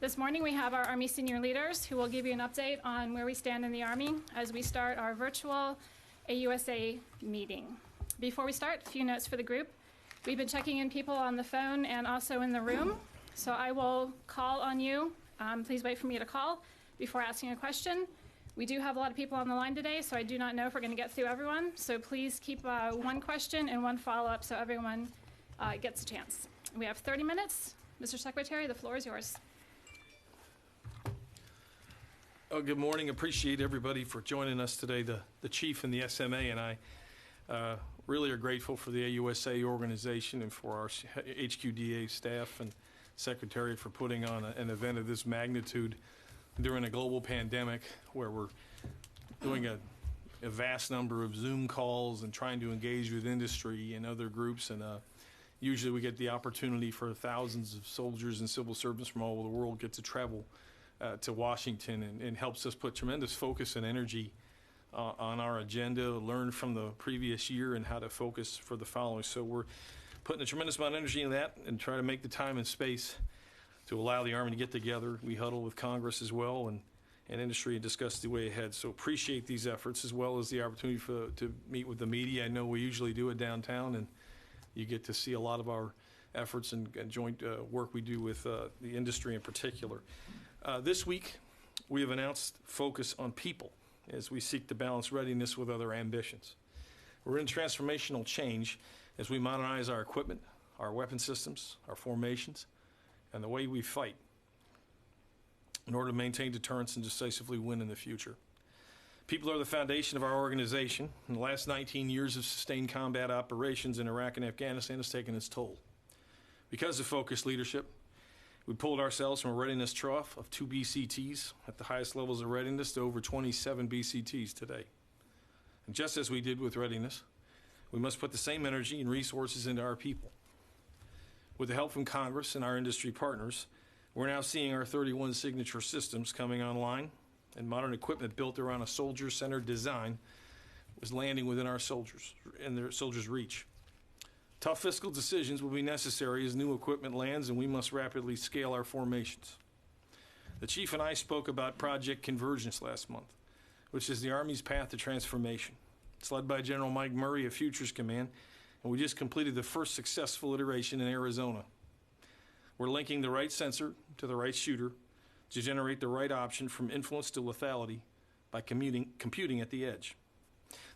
This morning we have our Army senior leaders who will give you an update on where we stand in the Army as we start our virtual AUSA meeting. Before we start, a few notes for the group. We've been checking in people on the phone and also in the room, so I will call on you. Please wait for me to call before asking a question. We do have a lot of people on the line today, so I do not know if we're going to get through everyone, so please keep one question and one follow-up so everyone gets a chance. We have 30 minutes. Mr. Secretary, the floor is yours. Oh, good morning. Appreciate everybody for joining us today. The chief and the SMA and I really are grateful for the AUSA organization and for our HQDA staff and secretary for putting on an event of this magnitude during a global pandemic where we're doing a vast number of Zoom calls and trying to engage with industry and other groups. And usually we get the opportunity for thousands of soldiers and civil servants from all over the world get to travel to Washington, and helps us put tremendous focus and energy on our agenda, learn from the previous year and how to focus for the following. So we're putting a tremendous amount of energy in that and try to make the time and space to allow the Army to get together. We huddle with Congress as well and industry and discuss the way ahead. So appreciate these efforts as well as the opportunity to meet with the media. I know we usually do it downtown, and you get to see a lot of our efforts and joint work we do with the industry in particular. This week, we have announced focus on people as we seek to balance readiness with other ambitions. We're in transformational change as we modernize our equipment, our weapon systems, our formations, and the way we fight in order to maintain deterrence and decisively win in the future. People are the foundation of our organization. In the last 19 years of sustained combat operations in Iraq and Afghanistan has taken its toll. Because of focused leadership, we pulled ourselves from a readiness trough of 2 BCTs at the highest levels of readiness to over 27 BCTs today. And just as we did with readiness, we must put the same energy and resources into our people. With the help from Congress and our industry partners, we're now seeing our 31 signature systems coming online, and modern equipment built around a soldier-centered design was landing within our soldiers and their soldiers' reach. Tough fiscal decisions will be necessary as new equipment lands, and we must rapidly scale our formations. The Chief and I spoke about Project Convergence last month, which is the Army's path to transformation. It's led by General Mike Murray of Futures Command, and we just completed the first successful iteration in Arizona. We're linking the right sensor to the right shooter to generate the right option from influence to lethality by computing at the edge.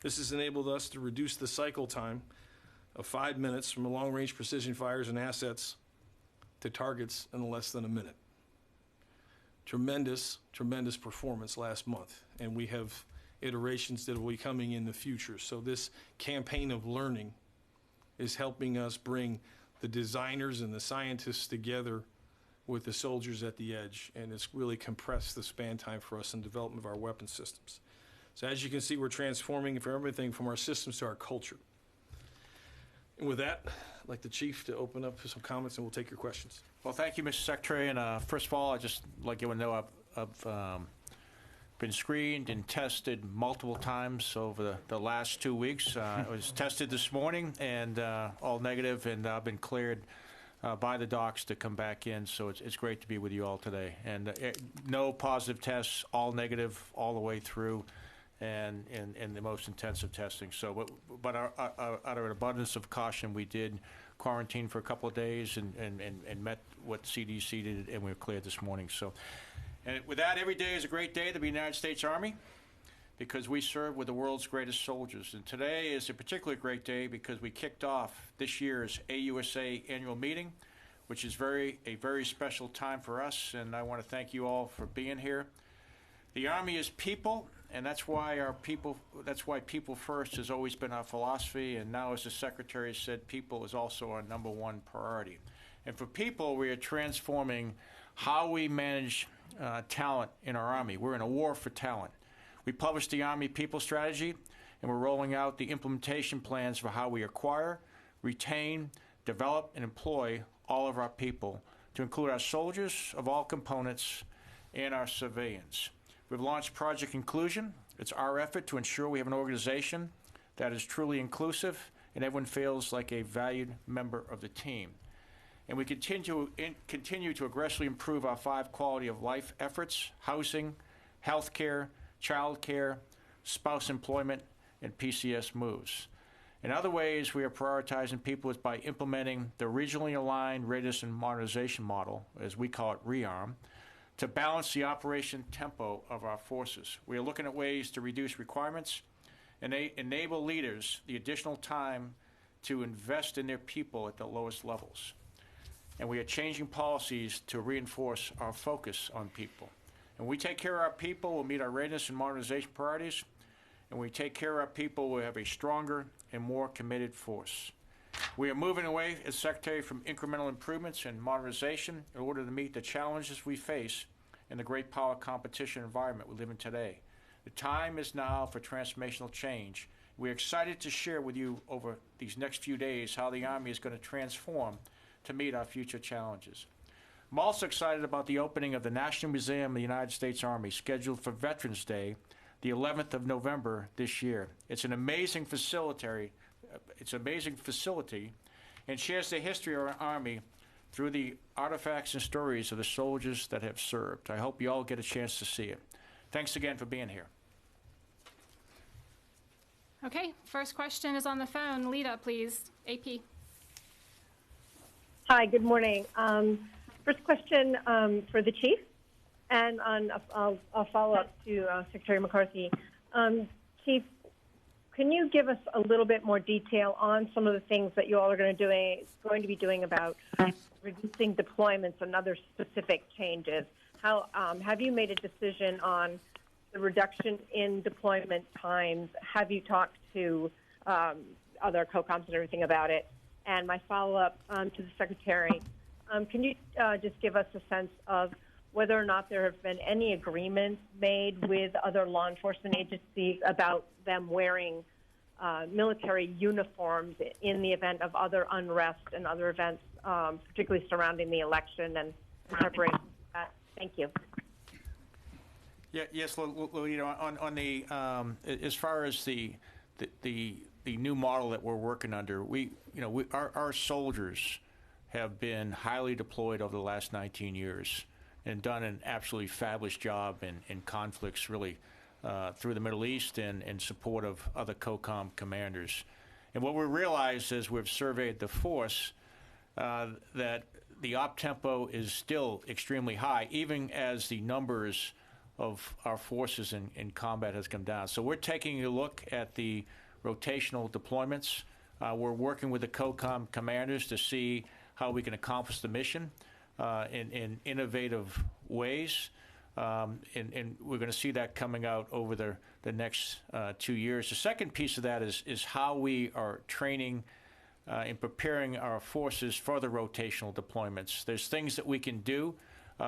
This has enabled us to reduce the cycle time of 5 minutes from long-range precision fires and assets to targets in less than a minute. Tremendous, tremendous performance last month, and we have iterations that will be coming in the future. So this campaign of learning is helping us bring the designers and the scientists together with the soldiers at the edge, and it's really compressed the span time for us in development of our weapon systems. So as you can see, we're transforming for everything from our systems to our culture. And with that, I'd like the Chief to open up for some comments, and we'll take your questions. Well, thank you, Mr. Secretary. And first of all, I'd just like everyone to know I've been screened and tested multiple times over the last 2 weeks. I was tested this morning, and all negative, and I've been cleared by the docs to come back in. So it's great to be with you all today. And no positive tests, all negative all the way through. And the most intensive testing. So, but out of an abundance of caution, we did quarantine for a couple of days and met what CDC did, and we were cleared this morning. So, and with that, every day is a great day to be in the United States Army because we serve with the world's greatest soldiers. And today is a particularly great day because we kicked off this year's AUSA annual meeting, which is a very special time for us. And I want to thank you all for being here. The Army is people. And that's why people first has always been our philosophy. And now, as the Secretary said, people is also our #1 priority. And for people, we are transforming how we manage talent in our Army. We're in a war for talent. We published the Army People Strategy, and we're rolling out the implementation plans for how we acquire, retain, develop, and employ all of our people, to include our soldiers of all components and our civilians. We've launched Project Inclusion. It's our effort to ensure we have an organization that is truly inclusive and everyone feels like a valued member of the team. And we continue to aggressively improve our 5 quality of life efforts: housing, health care, child care, spouse employment, and PCS moves. In other ways, we are prioritizing people is by implementing the regionally aligned readiness and modernization model, as we call it, REARM, to balance the operation tempo of our forces. We are looking at ways to reduce requirements and enable leaders the additional time to invest in their people at the lowest levels. And we are changing policies to reinforce our focus on people. And we take care of our people, we'll meet our readiness and modernization priorities. And we take care of our people, we'll have a stronger and more committed force. We are moving away, as Secretary, from incremental improvements and modernization in order to meet the challenges we face in the great power competition environment we live in today. The time is now for transformational change. We're excited to share with you over these next few days how the Army is going to transform to meet our future challenges. I'm also excited about the opening of the National Museum of the United States Army, scheduled for Veterans Day, the 11th of November this year. It's an amazing facility, and shares the history of our Army through the artifacts and stories of the soldiers that have served. I hope you all get a chance to see it. Thanks again for being here. Okay, first question is on the phone. Lita, please. AP. Hi, good morning. First question for the Chief, and I'll follow up to Secretary McCarthy. Chief, can you give us a little bit more detail on some of the things that you all are going to be doing about reducing deployments and other specific changes? How have you made a decision on the reduction in deployment times? Have you talked to other COCOMs and everything about it? And my follow-up to the Secretary, can you just give us a sense of whether or not there have been any agreements made with other law enforcement agencies about them wearing military uniforms in the event of other unrest and other events, particularly surrounding the election and preparation for that? Thank you. Yeah, yes, on the as far as the new model that we're working under, our soldiers have been highly deployed over the last 19 years and done an absolutely fabulous job in conflicts really through the Middle East and in support of other COCOM commanders. And what we realized as we've surveyed the force, that the op tempo is still extremely high, even as the numbers of our forces in combat has come down. So we're taking a look at the rotational deployments. We're working with the COCOM commanders to see how we can accomplish the mission in innovative ways. And we're going to see that coming out over the next 2 years. The second piece of that is how we are training and preparing our forces for the rotational deployments. There's things that we can do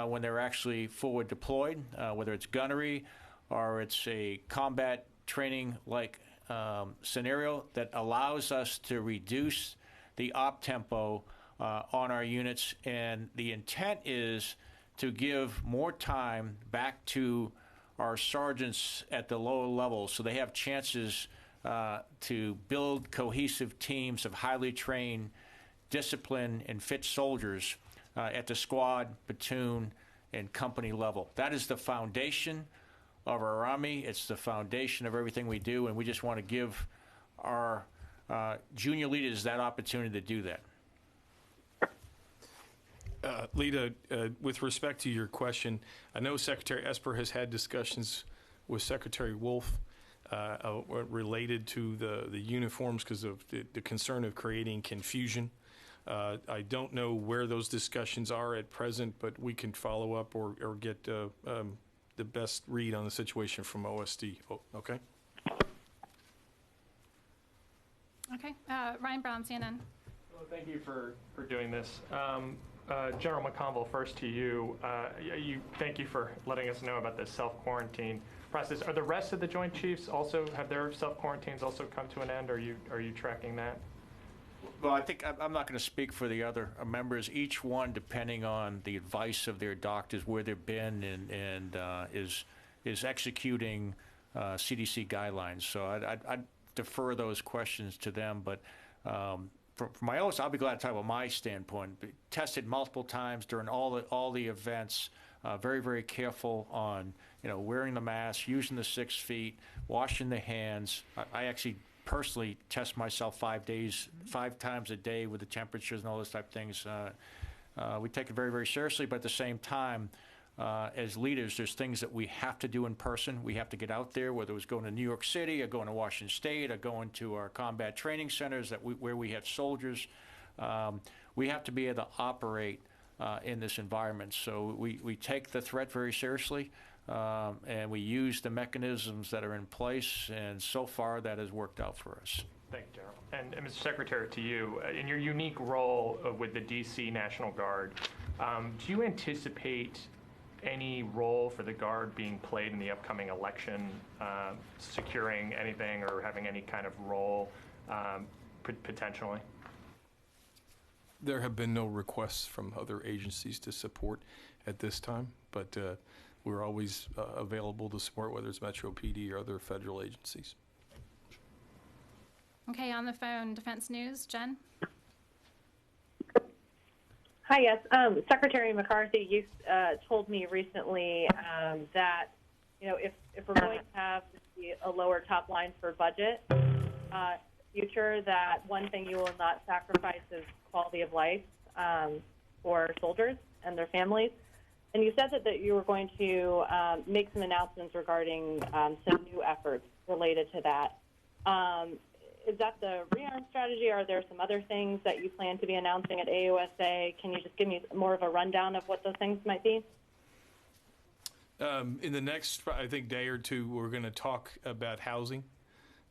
when they're actually forward deployed, whether it's gunnery or it's a combat training like scenario that allows us to reduce the op tempo on our units. And the intent is to give more time back to our sergeants at the lower levels so they have chances to build cohesive teams of highly trained, disciplined, and fit soldiers at the squad, platoon, and company level. That is the foundation of our Army. It's the foundation of everything we do, and we just want to give our junior leaders that opportunity to do that. Lita, with respect to your question, I know Secretary Esper has had discussions with Secretary Wolf related to the uniforms because of the concern of creating confusion. I don't know where those discussions are at present, but we can follow up or get the best read on the situation from OSD. Okay? Okay. Ryan Brown, CNN. Well, thank you for doing this. General McConville, first to you. Thank you for letting us know about this self-quarantine process. Are the rest of the Joint Chiefs also, have their self-quarantines also come to an end? Are you tracking that? Well, I think I'm not going to speak for the other members. Each one, depending on the advice of their doctors, where they've been, and is executing CDC guidelines. So I'd defer those questions to them. But from my own, I'll be glad to talk about my standpoint. Tested multiple times during all the events. Very, very careful on, wearing the mask, using the 6 feet, washing the hands. I actually personally test myself 5 times a day with the temperatures and all those type of things. We take it very, very seriously, but at the same time, as leaders, there's things that we have to do in person. We have to get out there, whether it was going to New York City or going to Washington State or going to our combat training centers where we have soldiers. We have to be able to operate in this environment. So we take the threat very seriously, and we use the mechanisms that are in place, and so far that has worked out for us. Thank you, General. And Mr. Secretary, to you, in your unique role with the D.C. National Guard, do you anticipate any role for the Guard being played in the upcoming election, securing anything or having any kind of role potentially? There have been no requests from other agencies to support at this time, but we're always available to support, whether it's Metro PD or other federal agencies. Okay, on the phone, Defense News, Jen? Hi, yes. Secretary McCarthy, you told me recently that, if we're going to have a lower top line for budget future, that one thing you will not sacrifice is quality of life for soldiers and their families. And you said that you were going to make some announcements regarding some new efforts related to that. Is that the rearm strategy? Are there some other things that you plan to be announcing at AUSA? Can you just give me more of a rundown of what those things might be? In the next, I think, day or two, we're going to talk about housing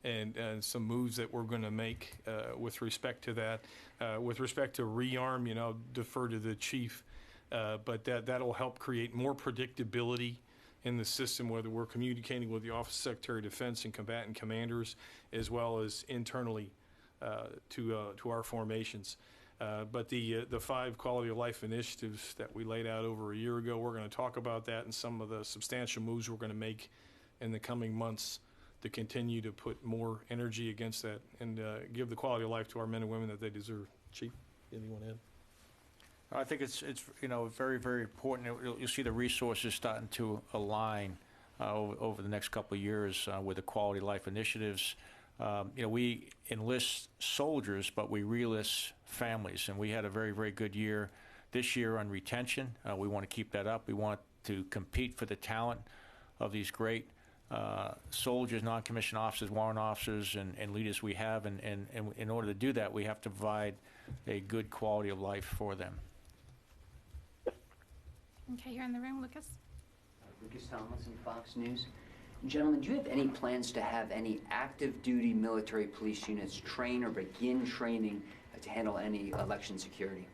and some moves that we're going to make with respect to that. With respect to rearm, I'll defer to the chief, but that'll help create more predictability in the system, whether we're communicating with the Office of Secretary of Defense and combatant commanders, as well as internally to our formations. But the 5 quality of life initiatives that we laid out over a year ago, we're going to talk about that and some of the substantial moves we're going to make in the coming months to continue to put more energy against that and give the quality of life to our men and women that they deserve. Chief, anything you want to add? I think it's very, very important. You'll see the resources starting to align over the next couple of years with the quality of life initiatives. We enlist soldiers, but we re-enlist families, and we had a very, very good year this year on retention. We want to keep that up. We want to compete for the talent of these great soldiers, non-commissioned officers, warrant officers, and leaders we have, and in order to do that, we have to provide a good quality of life for them. Okay, here in the room, Lucas. Lucas Tomlinson, Fox News. Gentlemen, do you have any plans to have any active duty military police units train or begin training to handle any election security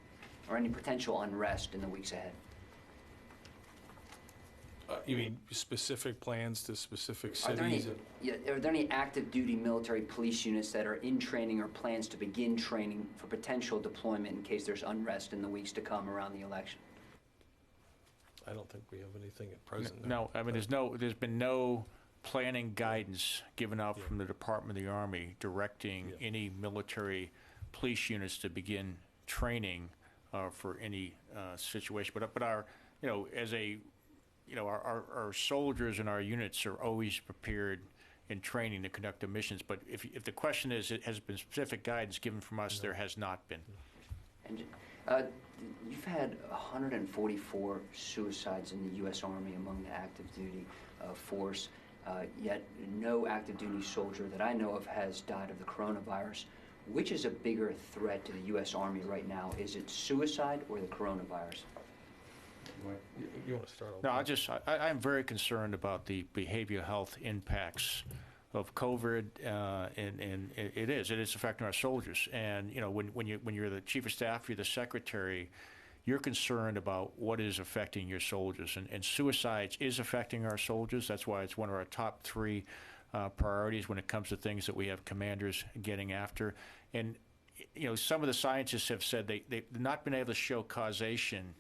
or any potential unrest in the weeks ahead? You mean specific plans to specific Are there cities? are there any active duty military police units that are in training or plans to begin training for potential deployment in case there's unrest in the weeks to come around the election? I don't think we have anything at present. No, I mean, there's been no planning guidance given out from the Department of the Army directing any military police units to begin training for any situation. But our, as a, our soldiers and our units are always prepared in training to conduct their missions. But if the question is, it has been specific guidance given from us, there has not been. And you've had 144 suicides in the U.S. Army among the active duty force, yet no active duty soldier that I know of has died of the coronavirus. Which is a bigger threat to the U.S. Army right now? Is it suicide or the coronavirus? You want to start off? No, I'm very concerned about the behavioral health impacts of COVID, and it is affecting our soldiers. And when you're the chief of staff, you're the secretary, you're concerned about what is affecting your soldiers, and suicides is affecting our soldiers. That's why it's one of our top 3 priorities when it comes to things that we have commanders getting after. And some of the scientists have said they've not been able to show causation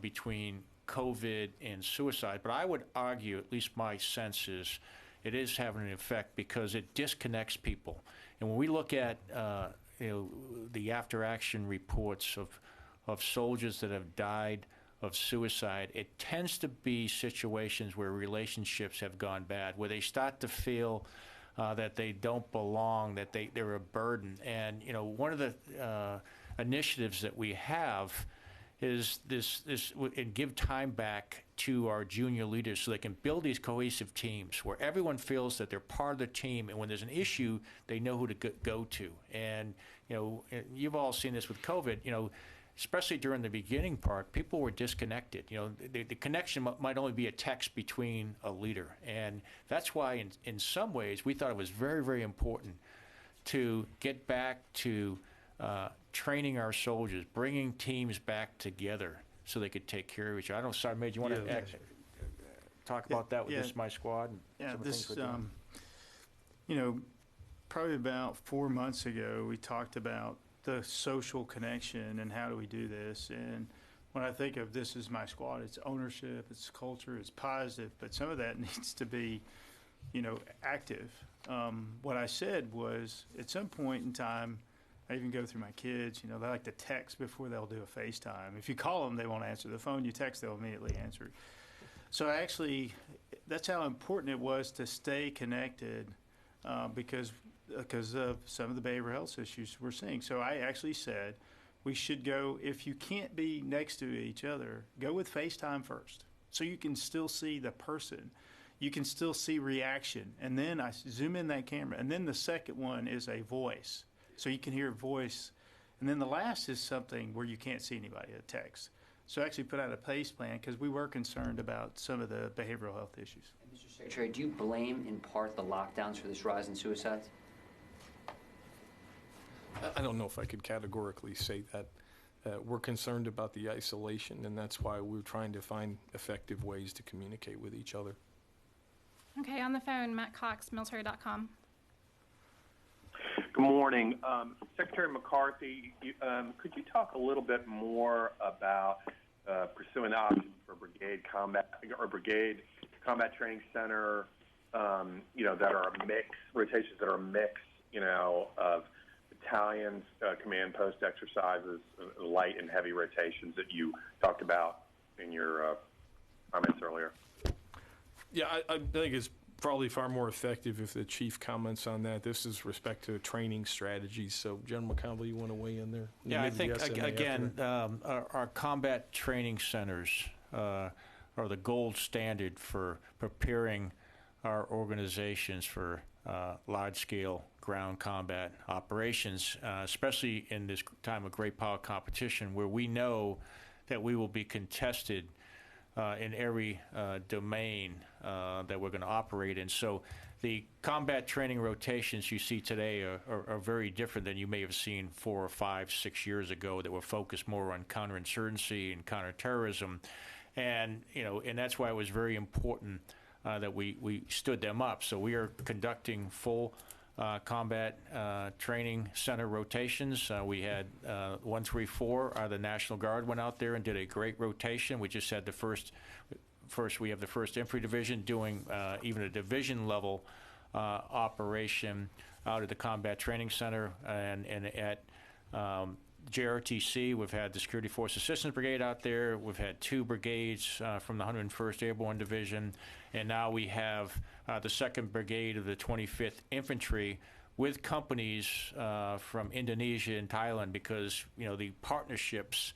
between COVID and suicide, but I would argue, at least my sense is, it is having an effect because it disconnects people. And when we look at the after-action reports of soldiers that have died of suicide, it tends to be situations where relationships have gone bad, where they start to feel that they don't belong, that they're a burden. And one of the initiatives that we have is this and give time back to our junior leaders so they can build these cohesive teams where everyone feels that they're part of the team, and when there's an issue, they know who to go to. And you've all seen this with COVID. Especially during the beginning part, people were disconnected. The connection might only be a text between a leader. And that's why, in some ways, we thought it was very, very important to get back to training our soldiers, bringing teams back together so they could take care of each other. I don't know, Sergeant Major, you want to talk about that with this My Squad? And some of the things we're doing? Probably about 4 months ago, we talked about the social connection and how do we do this. And when I think of this as My Squad, it's ownership, it's culture, it's positive, but some of that needs to be, active. What I said was, at some point in time, I even go through my kids, they like to text before they'll do a FaceTime. If you call them, they won't answer the phone. You text, they'll immediately answer. So that's how important it was to stay connected because of some of the behavioral health issues we're seeing. So I actually said we should go, if you can't be next to each other, go with FaceTime first. So you can still see the person. You can still see reaction. And then I zoom in that camera. And then the second one is a voice. So you can hear voice. And then the last is something where you can't see anybody, a text. So I actually put out a PACE plan because we were concerned about some of the behavioral health issues. And Mr. Secretary, do you blame in part the lockdowns for this rise in suicides? I don't know if I could categorically say that. We're concerned about the isolation, and that's why we're trying to find effective ways to communicate with each other. Okay, on the phone, Matt Cox, military.com. Good morning. Secretary McCarthy, could you talk a little bit more about pursuing options for brigade combat training center, that are a mix, rotations that are a mix, of battalions, command post exercises, light and heavy rotations that you talked about in your comments earlier? Yeah, I think it's probably far more effective if the chief comments on that. This is respect to training strategies. So, General McConville, you want to weigh in there? Yeah, I think, again, our combat training centers are the gold standard for preparing our organizations for large-scale ground combat operations, especially in this time of great power competition where we know that we will be contested in every domain that we're going to operate in. So the combat training rotations you see today are very different than you may have seen 4 or 5, 6 years ago that were focused more on counterinsurgency and counterterrorism. And, and that's why it was very important that we stood them up. So we are conducting full combat training center rotations. We had 134, the National Guard went out there and did a great rotation. We just had we have the 1st Infantry Division doing even a division level operation out at the Combat Training Center, and at JRTC, we've had the Security Force Assistance Brigade out there. We've had 2 brigades from the 101st Airborne Division, and now we have the 2nd Brigade of the 25th Infantry with companies from Indonesia and Thailand, because the partnerships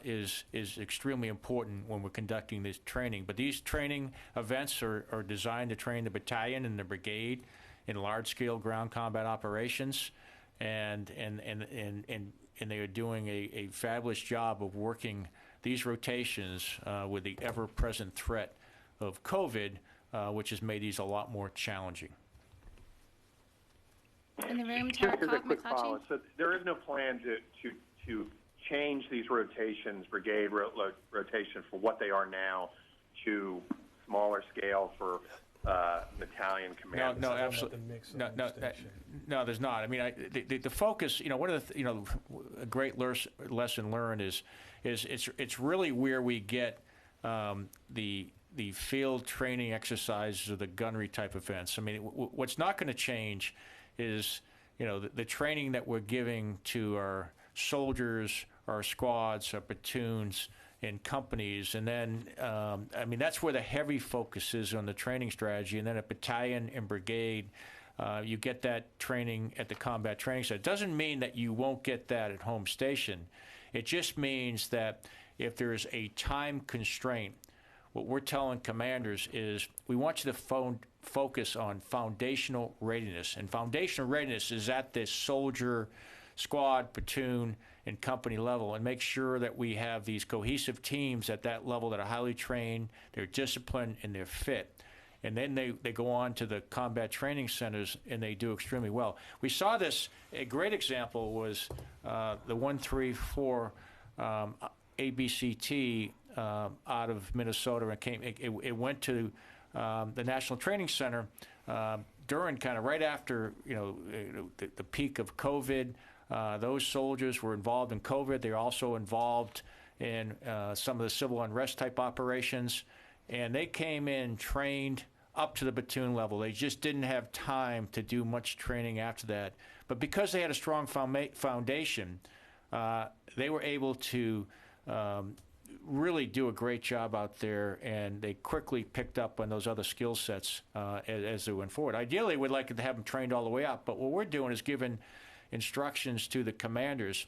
is extremely important when we're conducting this training. But these training events are designed to train the battalion and the brigade in large-scale ground combat operations, and they are doing a fabulous job of working these rotations with the ever-present threat of COVID, which has made these a lot more challenging. In the room, Just as a Tara quick McClatchy. follow-up, so there is no plan to change these rotations, brigade rotation, for what they are now to smaller scale for battalion command? No, absolutely. No, there's not. I mean, the focus. One of the a great lesson learned is it's really where we get the field training exercises or the gunnery type events. I mean, what's not going to change is the training that we're giving to our soldiers, our squads, our platoons, and companies. And then, that's where the heavy focus is on the training strategy. And then a battalion and brigade, you get that training at the combat training center. It doesn't mean that you won't get that at home station. It just means that if there's a time constraint, what we're telling commanders is we want you to focus on foundational readiness. And foundational readiness is at the soldier, squad, platoon, and company level, and make sure that we have these cohesive teams at that level that are highly trained, they're disciplined, and they're fit. And then they go on to the combat training centers, and they do extremely well. We saw this, a great example was the 134 ABCT out of Minnesota, and it went to the National Training Center during kind of right after the peak of COVID. Those soldiers were involved in COVID. They're also involved in some of the civil unrest type operations, and they came in trained up to the platoon level. They just didn't have time to do much training after that. But because they had a strong foundation, they were able to really do a great job out there, and they quickly picked up on those other skill sets as they went forward. Ideally, we'd like to have them trained all the way up, but what we're doing is giving instructions to the commanders.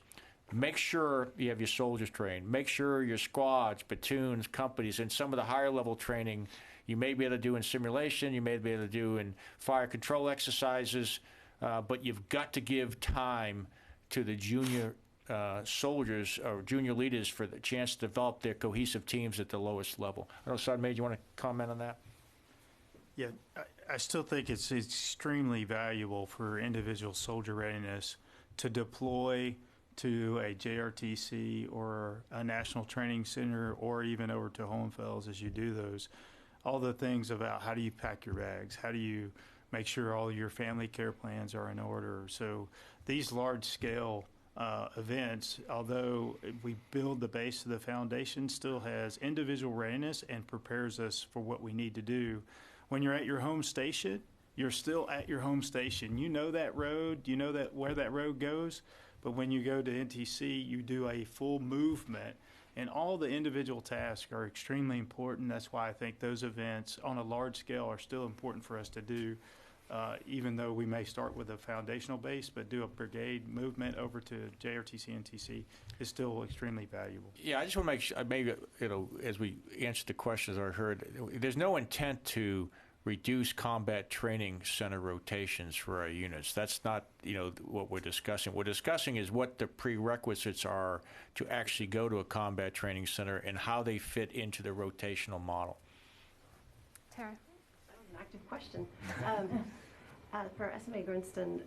Make sure you have your soldiers trained. Make sure your squads, platoons, companies, and some of the higher level training you may be able to do in simulation, you may be able to do in fire control exercises, but you've got to give time to the junior soldiers or junior leaders for the chance to develop their cohesive teams at the lowest level. I don't know, Sergeant Major, you want to comment on that? Yeah, I still think it's extremely valuable for individual soldier readiness to deploy to a JRTC or a national training center or even over to Hohenfels as you do those. All the things about how do you pack your bags, how do you make sure all your family care plans are in order. So these large-scale events, although we build the base of the foundation, still has individual readiness and prepares us for what we need to do. When you're at your home station, you're still at your home station. You know that road, you know that where that road goes, but when you go to NTC, you do a full movement, and all the individual tasks are extremely important. That's why I think those events on a large scale are still important for us to do, even though we may start with a foundational base, but do a brigade movement over to JRTC, NTC is still extremely valuable. Yeah, I just want to make sure, maybe, as we answer the questions I heard, there's no intent to reduce combat training center rotations for our units. That's not, what we're discussing. What we're discussing is what the prerequisites are to actually go to a combat training center and how they fit into the rotational model. Tara. That was an active question. For SMA Grinston,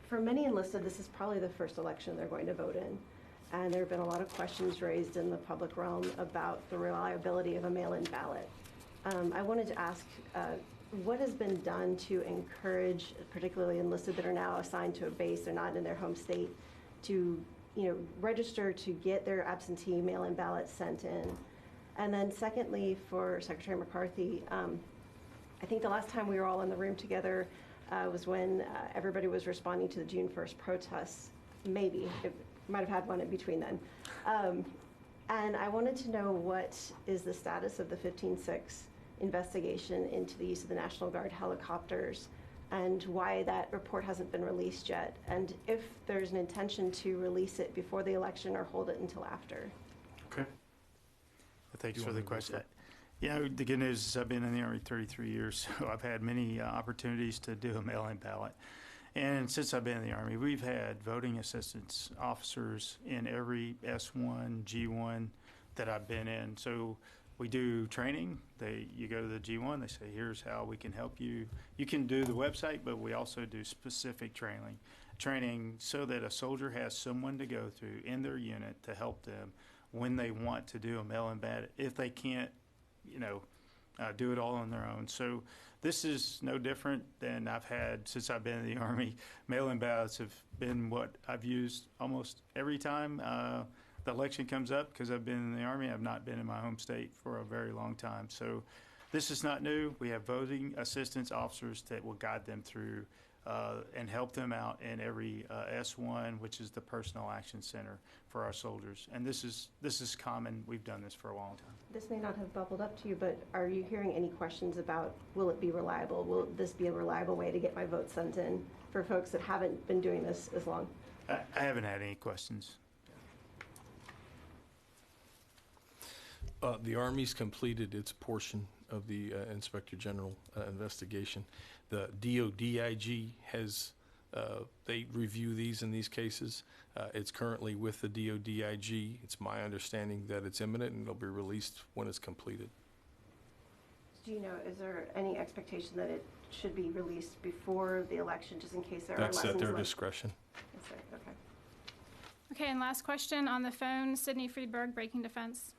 for many enlisted, this is probably the first election they're going to vote in. And there have been a lot of questions raised in the public realm about the reliability of a mail-in ballot. I wanted to ask, what has been done to encourage, particularly enlisted that are now assigned to a base, they're not in their home state, to register to get their absentee mail-in ballots sent in? And then secondly, for Secretary McCarthy, I think the last time we were all in the room together was when everybody was responding to the June 1st protests. Maybe. It might have had one in between then. And I wanted to know what is the status of the 15-6 investigation into the use of the National Guard helicopters and why that report hasn't been released yet, and if there's an intention to release it before the election or hold it until after. Okay. Thanks for the question. The good news is I've been in the Army 33 years, so I've had many opportunities to do a mail-in ballot. And since I've been in the Army, we've had voting assistance officers in every S1, G1 that I've been in. So we do training. You go to the G1, they say, here's how we can help you. You can do the website, but we also do specific training so that a soldier has someone to go through in their unit to help them when they want to do a mail-in ballot, if they can't, do it all on their own. So this is no different than I've had since I've been in the Army. Mail-in ballots have been what I've used almost every time the election comes up, because I've been in the Army. I've not been in my home state for a very long time. So this is not new. We have voting assistance officers that will guide them through and help them out in every S1, which is the Personnel Action Center for our soldiers. And this is common. We've done this for a long time. This may not have bubbled up to you, but are you hearing any questions about, will it be reliable? Will this be a reliable way to get my vote sent in for folks that haven't been doing this as long? I haven't had any questions. The Army's completed its portion of the Inspector General investigation. The DODIG has, they review these in these cases. It's currently with the DODIG. It's my understanding that it's imminent and it'll be released when it's completed. Do you know, is there any expectation that it should be released before the election, just in case there are That's lessons at their learned? discretion. That's right, okay. Okay, and last question on the phone, Sydney Friedberg, Breaking Defense.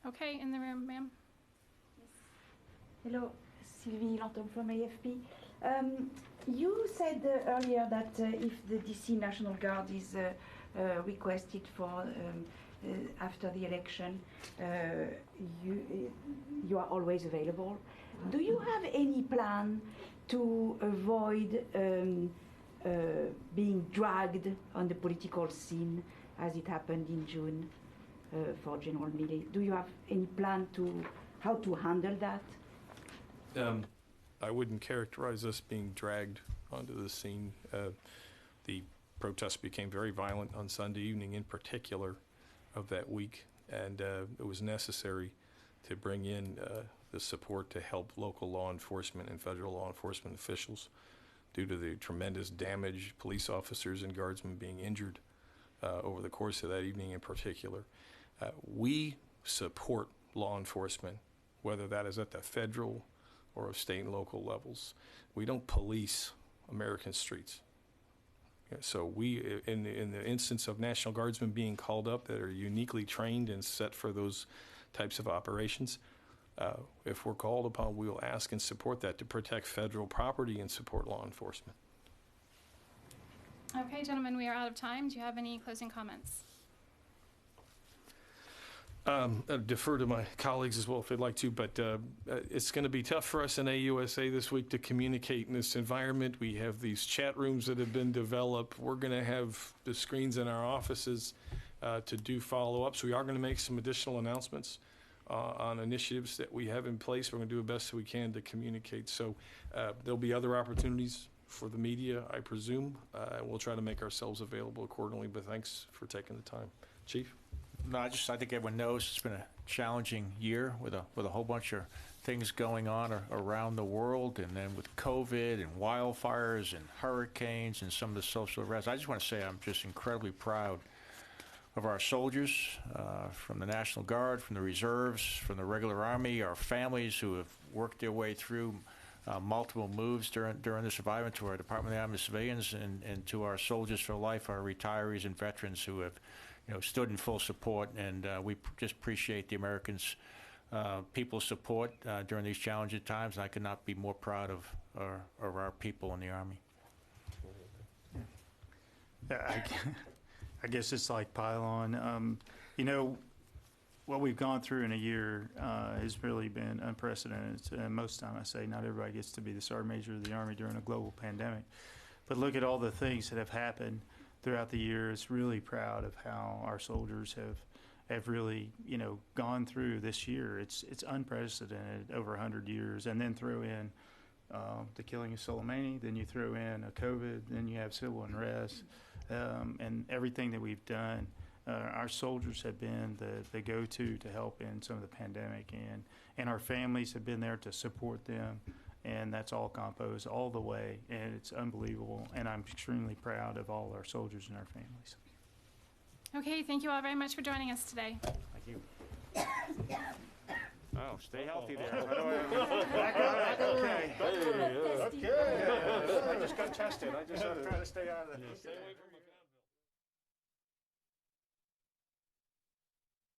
Okay, in the room, ma'am. Hello, Sylvie Lantom from AFP. You said earlier that if the DC National Guard is requested for after the election, you are always available. Do you have any plan to avoid being dragged on the political scene as it happened in June for General Milley? Do you have any plan to how to handle that? I wouldn't characterize us being dragged onto the scene. The protests became very violent on Sunday evening in particular of that week, and it was necessary to bring in the support to help local law enforcement and federal law enforcement officials due to the tremendous damage, police officers and guardsmen being injured over the course of that evening in particular. We support law enforcement, whether that is at the federal or of state and local levels. We don't police American streets. So we, in the instance of National Guardsmen being called up that are uniquely trained and set for those types of operations, if we're called upon, we will ask and support that to protect federal property and support law enforcement. Okay, gentlemen, we are out of time. Do you have any closing comments? I'd defer to my colleagues as well if they'd like to, but it's going to be tough for us in AUSA this week to communicate in this environment. We have these chat rooms that have been developed. We're going to have the screens in our offices to do follow-ups. We are going to make some additional announcements on initiatives that we have in place. We're going to do the best we can to communicate. So there'll be other opportunities for the media, I presume. We'll try to make ourselves available accordingly, but thanks for taking the time. Chief? No, I think everyone knows it's been a challenging year with a whole bunch of things going on around the world, and then with COVID and wildfires and hurricanes and some of the social unrest. I just want to say I'm just incredibly proud of our soldiers, from the National Guard, from the reserves, from the regular Army, our families who have worked their way through multiple moves during the survivor, to our Department of the Army Civilians, and to our Soldiers for Life, our retirees and veterans who have stood in full support, and we just appreciate the Americans, people's support during these challenging times, and I could not be more proud of our people in the Army. Yeah, I guess it's like pylon. What we've gone through in a year has really been unprecedented. And most time I say not everybody gets to be the Sergeant Major of the Army during a global pandemic. But look at all the things that have happened throughout the year. It's really proud of how our soldiers have really, gone through this year. It's unprecedented over 100 years. And then throw in the killing of Soleimani, then you throw in a COVID, then you have civil unrest, and everything that we've done. Our soldiers have been the go-to to help in some of the pandemic, and our families have been there to support them, and that's all composed all the way, and it's unbelievable, and I'm extremely proud of all our soldiers and our families. Okay, thank you all very much for joining us today. Thank you. Oh, stay healthy there. Okay. I just got tested. I'm trying to stay out of the...